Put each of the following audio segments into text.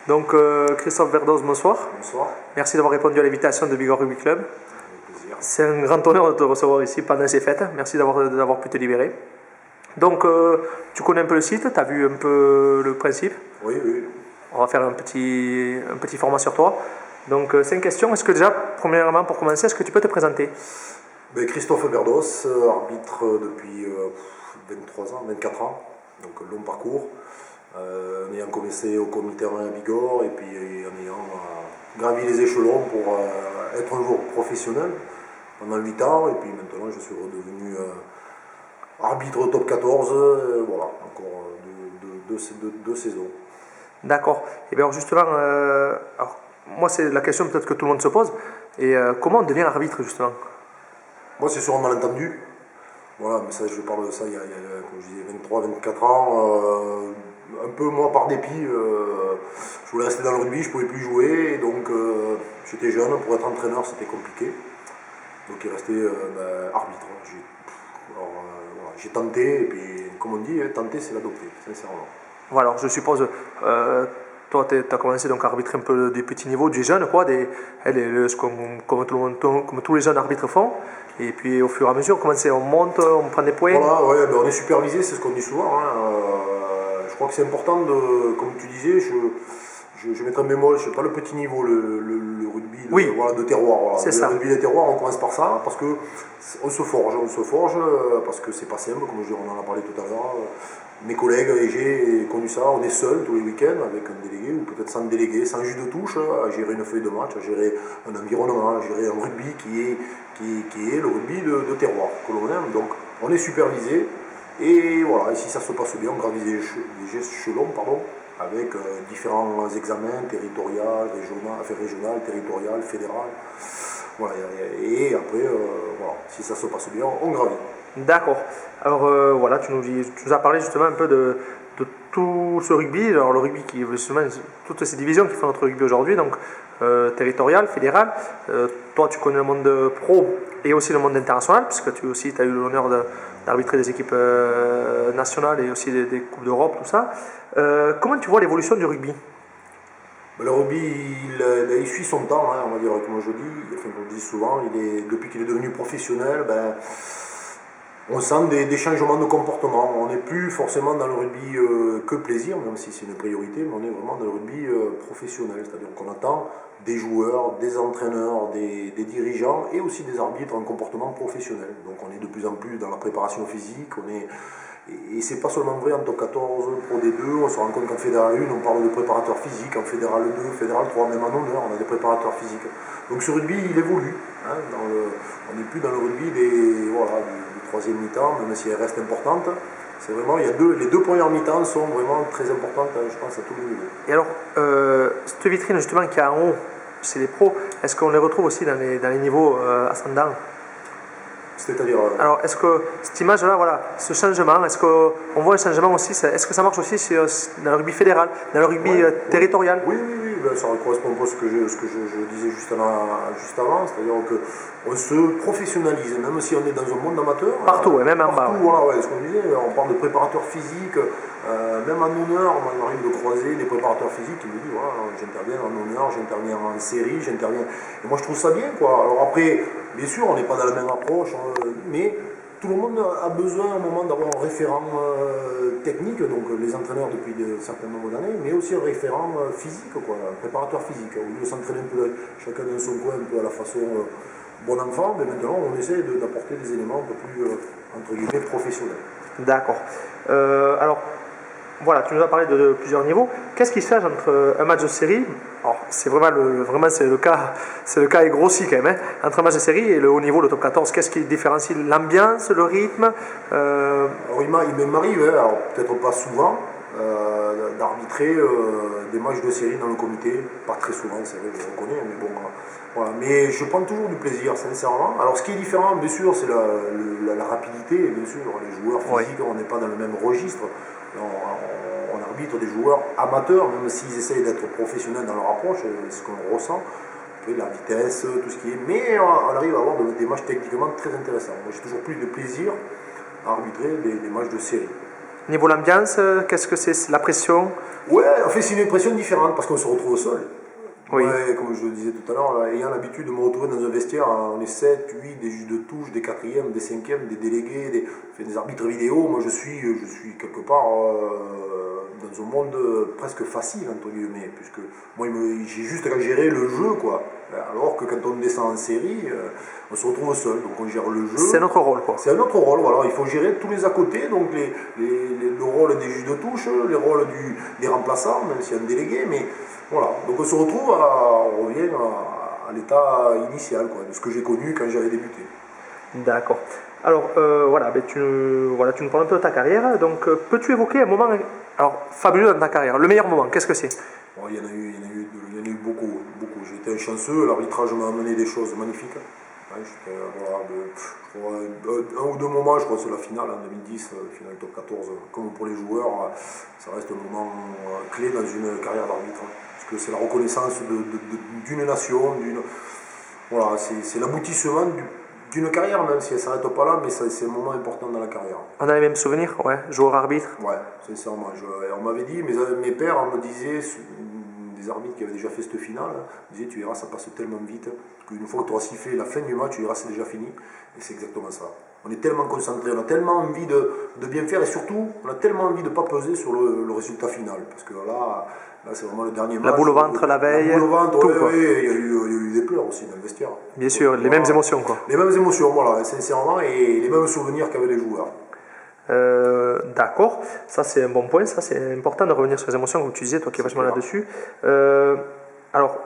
Donc Christophe Verdoz, bonsoir. Bonsoir. Merci d'avoir répondu à l'invitation de Bigorre Rugby Club. Avec plaisir. C'est un grand honneur de te recevoir ici pendant ces fêtes. Merci d'avoir pu te libérer. Donc tu connais un peu le site, tu as vu un peu le principe. Oui, oui. On va faire un petit format sur toi. Donc 5 questions. Est-ce que déjà, premièrement pour commencer, est-ce que tu peux te présenter? Christophe Verdoz, arbitre depuis 23 ans, 24 ans, donc un long parcours. En ayant commencé au comité à Bigorre et puis en ayant gravi les échelons pour être un jour professionnel pendant 8 ans. Et puis maintenant, je suis redevenu arbitre top 14, voilà, encore deux saisons. D'accord. Et bien alors justement, alors, moi c'est la question peut-être que tout le monde se pose. Et comment on devient arbitre justement? Moi, c'est sur un malentendu. Voilà, mais ça, je parle de ça il y a comme je disais, 23, 24 ans. Un peu moi par dépit, je voulais rester dans le rugby, je ne pouvais plus jouer, et donc j'étais jeune, pour être entraîneur c'était compliqué. Donc il restait arbitre. J'ai tenté, et puis comme on dit, tenter c'est l'adopter, sincèrement. Voilà, alors je suppose, toi tu as commencé donc à arbitrer un peu des petits niveaux, du jeune quoi, comme tous les jeunes arbitres font. Et puis au fur et à mesure, comment c'est, on monte, on prend des points. Voilà, ouais, on est supervisé, c'est ce qu'on dit souvent. Je crois que c'est important, comme tu disais, je mettrai un bémol, je pas le petit niveau, le rugby de terroir. Voilà. C'est ça. Le rugby de terroir, on commence par ça, parce qu'on se forge, parce que c'est pas simple, comme on en a parlé tout à l'heure. Mes collègues, et j'ai connu ça, on est seul tous les week-ends avec un délégué, ou peut-être sans délégué, sans jus de touche, à gérer une feuille de match, à gérer un environnement, à gérer un rugby qui est le rugby de terroir que l'on aime. Donc on est supervisé, et voilà, et si ça se passe bien, on gravit les échelons, avec différents examens territorial, régional, territorial, fédéral. Voilà, et après, voilà, si ça se passe bien, on gravit. D'accord. Alors voilà, tu nous as parlé justement un peu de tout ce rugby. Alors le rugby qui justement toutes ces divisions qui font notre rugby aujourd'hui, donc territorial, fédéral. Toi, tu connais le monde pro et aussi le monde international, puisque tu aussi as eu l'honneur d'arbitrer des équipes nationales et aussi des coupes d'Europe, tout ça. Comment tu vois l'évolution du rugby? Le rugby, il suit son temps, on va dire, comme je dis. Enfin, comme je dis souvent, depuis qu'il est devenu professionnel, on sent des changements de comportement. On n'est plus forcément dans le rugby que plaisir, même si c'est une priorité, mais on est vraiment dans le rugby professionnel. C'est-à-dire qu'on attend des joueurs, des entraîneurs, des dirigeants et aussi des arbitres en comportement professionnel. Donc on est de plus en plus dans la préparation physique. Et c'est pas seulement vrai en top 14, Pro D2, on se rend compte qu'en Fédéral 1, on parle de préparateurs physiques, en Fédéral 2, Fédéral 3, même en honneur, on a des préparateurs physiques. Donc ce rugby, il évolue. On n'est plus dans le rugby du troisième mi-temps, même si elle reste importante. C'est vraiment, les deux premières mi-temps sont vraiment très importantes, je pense, à tous les niveaux. Et alors, cette vitrine justement qui est en haut, c'est les pros, est-ce qu'on les retrouve aussi dans les niveaux ascendants? C'est-à-dire Alors, est-ce que cette image-là, voilà, ce changement, est-ce qu'on voit un changement aussi, est-ce que ça marche aussi dans le rugby fédéral, dans le rugby territorial? Oui, ça correspond un peu à ce que je disais juste avant, c'est-à-dire qu'on se professionnalise, même si on est dans un monde amateur. Partout, même en bas. Voilà, ce qu'on disait, on parle de préparateurs physiques, même en honneur, on arrive de croiser des préparateurs physiques qui me disent, voilà, j'interviens en honneur, j'interviens en série, Et moi je trouve ça bien, quoi. Alors après, bien sûr, on n'est pas dans la même approche, mais tout le monde a besoin à un moment d'avoir un référent technique, donc les entraîneurs depuis un certain nombre d'années, mais aussi un référent physique, quoi, un préparateur physique. Au lieu de s'entraîner un peu chacun dans son coin, un peu à la façon bon enfant, mais maintenant on essaie d'apporter des éléments un peu plus, entre guillemets, professionnels. D'accord. Alors, voilà, tu nous as parlé de plusieurs niveaux. Qu'est-ce qui se change entre un match de série, alors c'est vraiment c'est le cas est grossi quand même, entre un match de série et le haut niveau, le top 14, qu'est-ce qui différencie l'ambiance, le rythme? Alors il m'arrive, alors peut-être pas souvent, d'arbitrer des matchs de série dans le comité, pas très souvent, c'est vrai, je le reconnais, mais bon, voilà. Mais je prends toujours du plaisir, sincèrement. Alors ce qui est différent, bien sûr, c'est la rapidité, bien sûr, les joueurs physiques, on n'est pas dans le même registre. On arbitre des joueurs amateurs, même s'ils essayent d'être professionnels dans leur approche, c'est ce qu'on ressent. La vitesse, tout ce qui est. Mais on arrive à avoir des matchs techniquement très intéressants. Moi, j'ai toujours plus de plaisir à arbitrer des matchs de série. Niveau l'ambiance, qu'est-ce que c'est la pression? Ouais, en fait, c'est une impression différente parce qu'on se retrouve seul. Oui. Ouais, comme je le disais tout à l'heure, là, ayant l'habitude de me retrouver dans un vestiaire, on est 7, 8, des juges de touche, des quatrièmes, des cinquièmes, des délégués, des arbitres vidéo. Moi, je suis quelque part dans un monde presque facile, entre guillemets, puisque moi, j'ai juste à gérer le jeu, quoi. Alors que quand on descend en série, on se retrouve seul, donc on gère le jeu. C'est notre rôle, quoi. C'est un autre rôle, voilà. Il faut gérer tous les à côté, donc le rôle des juges de touche, les rôles des remplaçants, même s'il y a un délégué, mais voilà. Donc on se retrouve, on revient à l'état initial, quoi, de ce que j'ai connu quand j'avais débuté. D'accord. Alors voilà, tu nous parles un peu de ta carrière. Donc peux-tu évoquer un moment fabuleux dans ta carrière? Le meilleur moment, qu'est-ce que c'est? Bon, il y en a eu beaucoup. J'ai été un chanceux, l'arbitrage m'a amené des choses magnifiques. Ouais, je crois, un ou deux moments, je crois que c'est la finale en 2010, finale top 14, comme pour les joueurs, ça reste un moment clé dans une carrière d'arbitre. Parce que c'est la reconnaissance d'une nation, voilà, c'est l'aboutissement d'une carrière, même si elle ne s'arrête pas là, mais c'est un moment important dans la carrière. On a les mêmes souvenirs, ouais, joueur-arbitre? Ouais, sincèrement. On m'avait dit, mes pères me disaient, des arbitres qui avaient déjà fait cette finale, disaient tu verras, ça passe tellement vite qu'une fois que tu auras sifflé la fin du match, tu verras, c'est déjà fini. Et c'est exactement ça. On est tellement concentré, on a tellement envie de bien faire et surtout, on a tellement envie de ne pas peser sur le résultat final. Parce que là c'est vraiment le dernier match. La boule au ventre, la veille. La boule au ventre, tout, il y a eu des pleurs aussi dans le vestiaire. Bien sûr, les mêmes émotions, quoi. Les mêmes émotions, voilà, sincèrement, et les mêmes souvenirs qu'avaient les joueurs. D'accord, ça c'est un bon point, ça c'est important de revenir sur les émotions comme tu disais, toi qui es vachement là-dessus. Alors,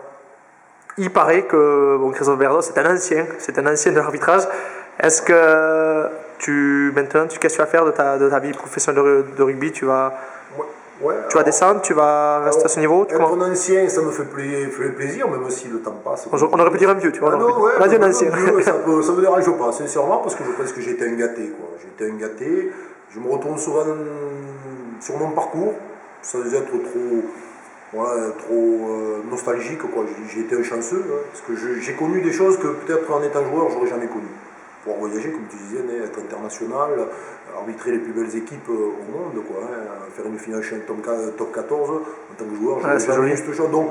il paraît que Christophe Berdos c'est un ancien de l'arbitrage. Est-ce que maintenant, qu'est-ce que tu vas faire de ta vie professionnelle de rugby? Tu vas descendre, tu vas rester à ce niveau? Être un ancien, ça me fait plaisir, même si le temps passe. On aurait pu dire un vieux, tu vois. On a dit un ancien. Ça me dérange pas, sincèrement, parce que je pense que j'ai été un gâté, quoi. J'ai été un gâté. Je me retourne souvent sur mon parcours, sans être trop nostalgique, quoi. J'ai été un chanceux, hein, parce que j'ai connu des choses que peut-être en étant joueur, j'aurais jamais connues. Pouvoir voyager, comme tu disais, être international, arbitrer les plus belles équipes au monde, quoi, hein, faire une finale chez un top 14 en tant que joueur, j'aurais jamais eu cette chose. Donc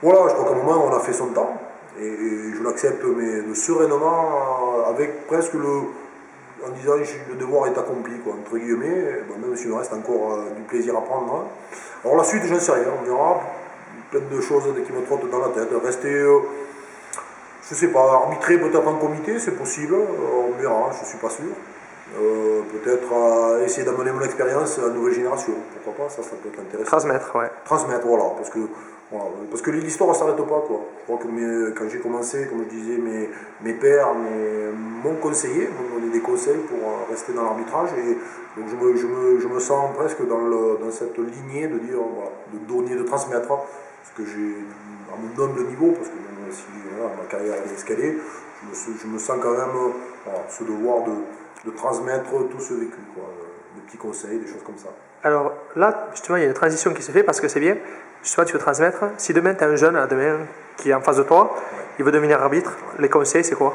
voilà, je crois qu'à un moment on a fait son temps, et je l'accepte, mais sereinement, avec presque en disant le devoir est accompli, quoi, entre guillemets, même s'il me reste encore du plaisir à prendre. Hein. Alors la suite, je ne sais rien, on verra, plein de choses qui me trottent dans la tête, rester... je sais pas, arbitrer peut-être en comité, c'est possible, on verra, je ne suis pas sûr. Peut-être essayer d'amener mon expérience à la nouvelle génération, pourquoi pas, ça peut être intéressant. Transmettre, ouais. Transmettre, voilà, parce que l'histoire ne s'arrête pas, quoi. Je crois que quand j'ai commencé, comme je disais, mes pères m'ont conseillé, m'ont donné des conseils pour rester dans l'arbitrage, et donc je me sens presque dans cette lignée de dire, voilà, de donner, de transmettre ce que j'ai à mon humble niveau, parce que même si ma carrière est escalée, je me sens quand même ce devoir de transmettre tout ce vécu, quoi, des petits conseils, des choses comme ça. Alors là, justement, il y a une transition qui se fait parce que c'est bien. Justement, tu veux transmettre. Si demain, tu as un jeune qui est en face de toi, il veut devenir arbitre, les conseils, c'est quoi?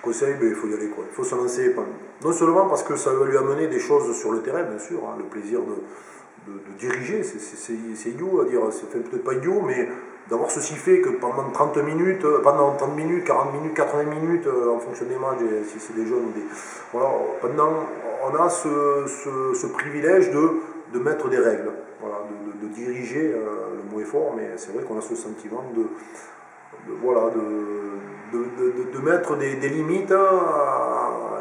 Conseil, il faut y aller, quoi. Il faut se lancer. Non seulement parce que ça va lui amener des choses sur le terrain, bien sûr, hein, le plaisir de diriger, c'est idiot à dire, c'est peut-être pas idiot, mais d'avoir ceci fait que pendant 30 minutes, 40 minutes, 80 minutes, en fonction des matchs, si c'est des jeunes, voilà, on a ce privilège de mettre des règles, voilà, de diriger, le mot est fort, mais c'est vrai qu'on a ce sentiment de mettre des limites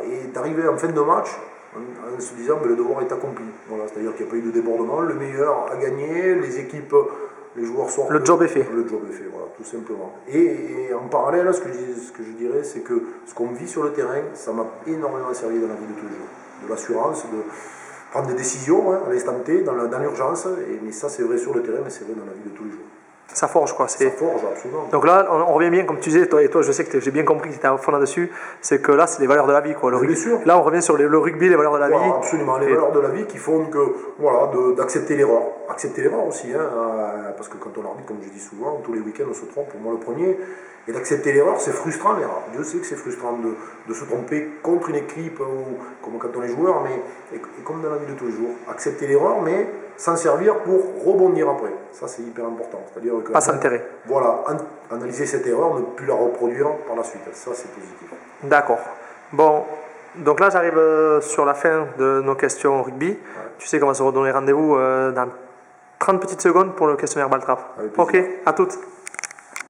et d'arriver en fin de match en se disant que le devoir est accompli. Voilà, c'est-à-dire qu'il n'y a pas eu de débordement, le meilleur a gagné, les équipes, les joueurs sortent. Le job est fait. Le job est fait, voilà, tout simplement. Et en parallèle, ce que je dirais, c'est que ce qu'on vit sur le terrain, ça m'a énormément servi dans la vie de tous les jours. De l'assurance, de prendre des décisions, hein, à l'instant T, dans l'urgence, mais ça c'est vrai sur le terrain, mais c'est vrai dans la vie de tous les jours. Ça forge, quoi. Ça forge, absolument. Donc là, on revient bien, comme tu disais, toi, je sais que j'ai bien compris que tu étais à fond là-dessus, c'est que là, c'est les valeurs de la vie, quoi. Bien sûr. Là, on revient sur le rugby, les valeurs de la vie. Absolument, les valeurs de la vie qui font que, voilà, d'accepter l'erreur. Accepter l'erreur aussi, hein. parce que quand on arbitre, comme je dis souvent, tous les week-ends on se trompe, pour moi le premier, et d'accepter l'erreur, c'est frustrant l'erreur. Dieu sait que c'est frustrant de se tromper contre une équipe, ou comme quand on est joueur, mais et comme dans la vie de tous les jours. Accepter l'erreur, mais s'en servir pour rebondir après. Ça, c'est hyper important. C'est-à-dire que, Pas s'enterrer. voilà, analyser cette erreur, ne plus la reproduire par la suite. Ça, c'est positif. D'accord. Bon, donc là, j'arrive sur la fin de nos questions rugby. Ouais. Tu sais qu'on va se redonner rendez-vous dans 30 petites secondes pour le questionnaire Baltrap. Ok, à toutes.